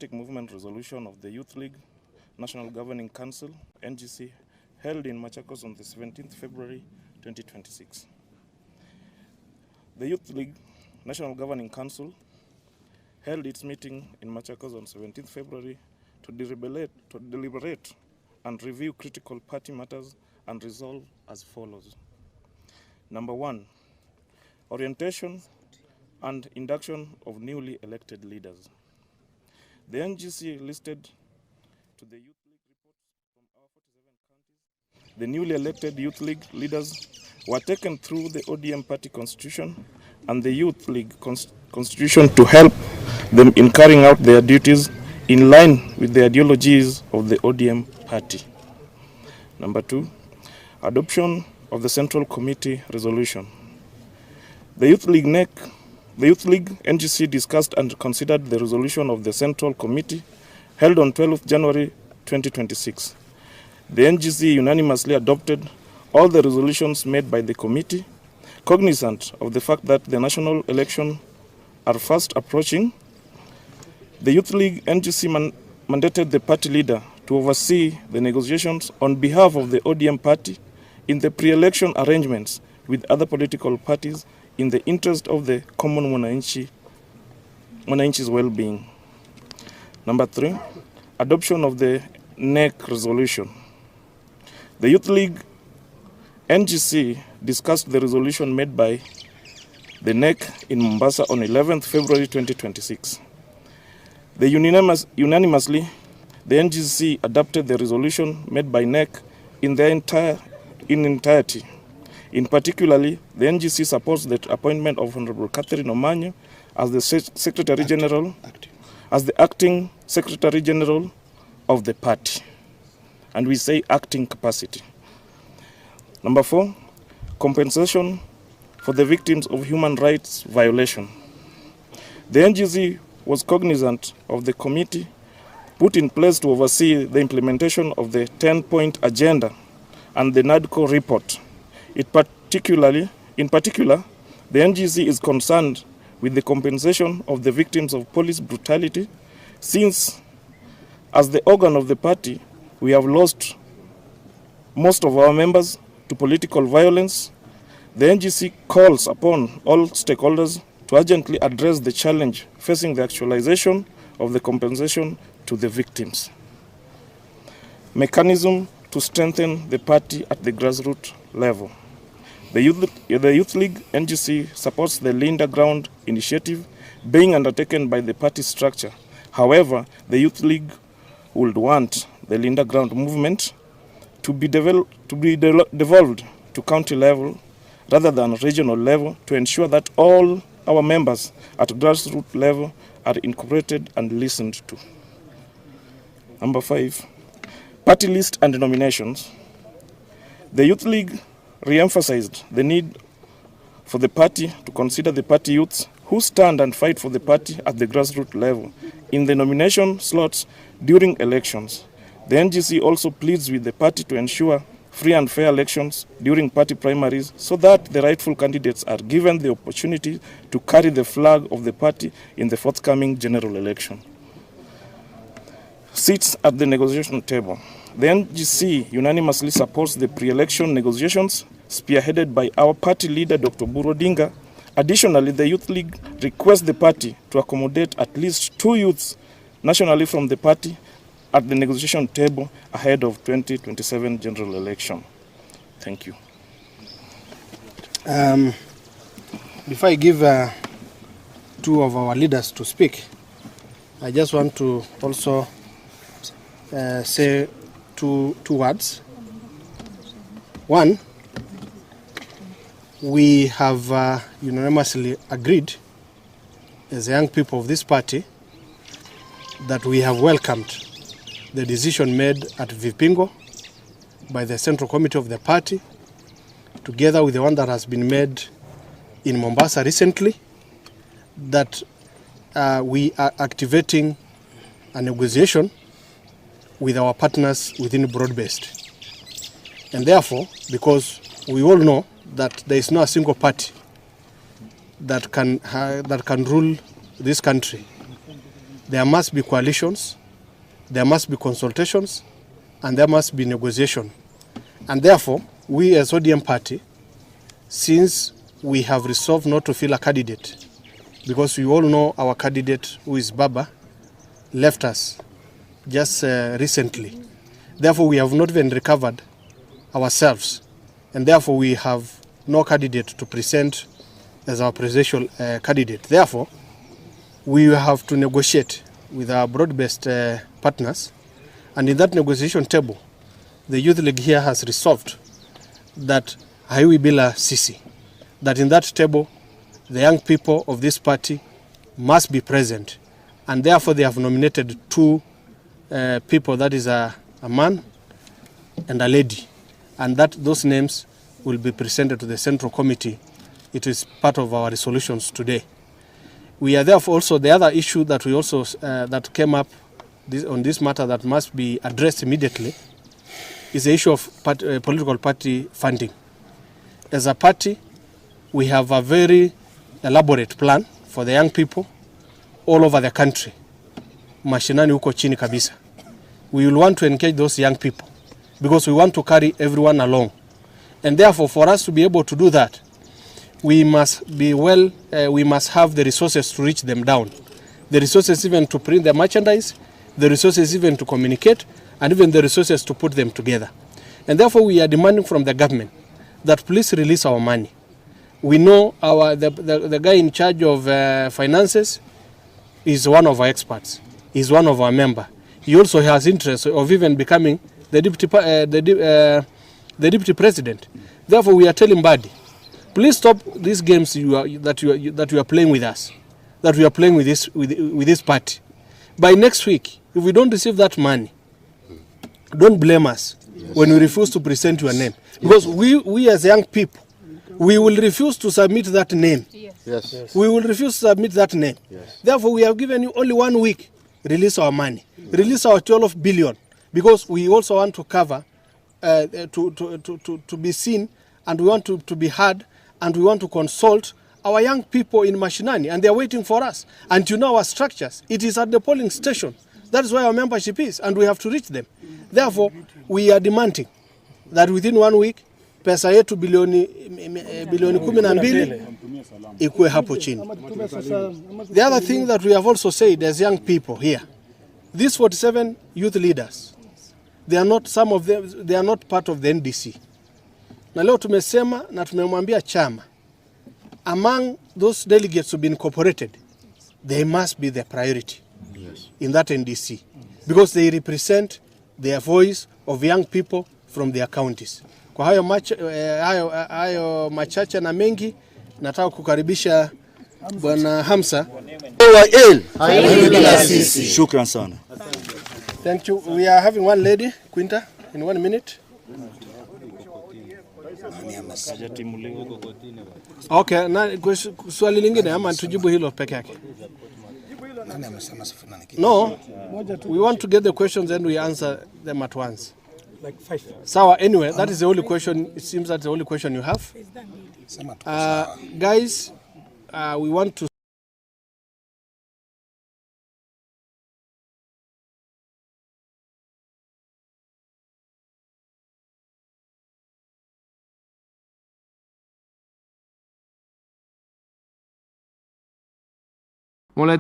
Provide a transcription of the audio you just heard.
Movement resolution of the Youth League National Governing Council, NGC, held in Machakos on the 17th February 2026. The Youth League National Governing Council held its meeting in Machakos on 17th February to deliberate and review critical party matters and resolve as follows. Number 1, orientation and induction of newly elected leaders. The NGC listed to the Youth League reports from our 47 counties. The newly elected Youth League leaders were taken through the ODM party constitution and the Youth League constitution to help them in carrying out their duties in line with the ideologies of the ODM party. Number 2, adoption of the Central Committee resolution. The Youth League NGC discussed and considered the resolution of the Central Committee held on 12th January 2026. The NGC unanimously adopted all the resolutions made by the committee, cognizant of the fact that the national elections are fast approaching. The Youth League NGC mandated the party leader to oversee the negotiations on behalf of the ODM party in the pre-election arrangements with other political parties in the interest of the common mwananchi's well-being. Number 3, adoption of the NEC resolution. The Youth League NGC discussed the resolution made by the NEC in Mombasa on 11th February 2026. Unanimously, the NGC adopted the resolution made by NEC in entirety. In particularly, the NGC supports the appointment of Honorable Catherine Omanyo as the acting Secretary General of the party. And we say acting capacity. Number 4, compensation for the victims of human rights violation. The NGC was cognizant of the committee put in place to oversee the implementation of the 10-point agenda and the NADCO report. In particular, the NGC is concerned with the compensation of the victims of police brutality, since, as the organ of the party, we have lost most of our members to political violence. The NGC calls upon all stakeholders to urgently address the challenge facing the actualization of the compensation to the victims. Mechanism to strengthen the party at the grassroots level. The Youth League NGC supports the Linda Ground initiative being undertaken by the party structure. However, the Youth League would want the Linda Ground movement to be devolved to county level rather than regional level to ensure that all our members at grassroots level are incorporated and listened to. Number 5, party list and nominations. The Youth League re-emphasized the need for the party to consider the party youths who stand and fight for the party at the grassroots level in the nomination slots during elections. The NGC also pleads with the party to ensure free and fair elections during party primaries so that the rightful candidates are given the opportunity to carry the flag of the party in the forthcoming general election. Seats at the negotiation table. The NGC unanimously supports the pre-election negotiations spearheaded by our party leader, Dr. Odinga. Additionally, the Youth League requests the party to accommodate at least 2 youths nationally from the party at the negotiation table ahead of 2027 general election. Thank you. Before I give 2 of our leaders to speak, I just want to also say two words. One, we have unanimously agreed as young people of this party that we have welcomed the decision made at Vipingo by the Central Committee of the party, together with the one that has been made in Mombasa recently, that we are activating a negotiation with our partners within broad-based. And therefore, because we all know that there is no a single party that can rule this country there must be coalitions, there must be consultations, and there must be negotiation. And therefore, we as ODM party, since we have resolved not to fill a candidate, because we all know our candidate, who is Baba, left us just recently. Therefore, we have not even recovered ourselves, and therefore we have no candidate to present as our presidential candidate. Therefore, we have to negotiate with our broad-based partners, and in that negotiation table, the Youth League here has resolved that Haiwi Bila Sisi, that in that table, the young people of this party must be present, and therefore they have nominated two people, that is a man and a lady, and that those names will be presented to the Central Committee. It is part of our resolutions today. We are therefore also, the other issue that we also that came up on this matter that must be addressed immediately is the issue of political party funding. As a party, we have a very elaborate plan for the young people all over the country. Mashinani huko chini kabisa. We will want to engage those young people because we want to carry everyone along. And therefore, for us to be able to do that, we must we must have the resources to reach them down. The resources even to print the merchandise, the resources even to communicate, and even the resources to put them together. And therefore, we are demanding from the government that please release our money. We know the guy in charge of finances is one of our experts. He's one of our members. He also has interest of even becoming the deputy president. Therefore, we are telling Badi, please stop these games that you are playing with us, that we are playing with this party. By next week, if we don't receive that money, don't blame us when we refuse to present your name, because we as young people, we will refuse to submit that name. Yes. We will refuse to submit that name. Yes. Therefore, we have given you only 1 week. Release our money. Release our 12 billion, because we also want to cover, to be seen, and we want to be heard, and we want to consult our young people in Mashinani, and they are waiting for us. And you know our structures. It is at the polling station. That is where our membership is, and we have to reach them. Therefore, we are demanding that within 1 week, pesa yetu bilioni 12 ikuwe hapo chini. The other thing that we have also said as young people here, these 47 youth leaders, they are not, some of them, they are not part of the NDC. Na leo tumesema na tumemwambia chama, among those delegates who have been incorporated, they must be the priority in that NDC, because they represent their voice of young people from their counties. Kwa hayo machache na mengi, nataka kukaribisha Bwana Hamsa. Shukran sana. Thank you. We are having one lady, Quinta, in 1 minute. Okay, na swali lingine ama tujibu hilo peke yake? No, we want to get the questions and we answer them at once. Like 5. Sawa, anyway, that is the only question. It seems that's the only question you have. Guys, we want to mulai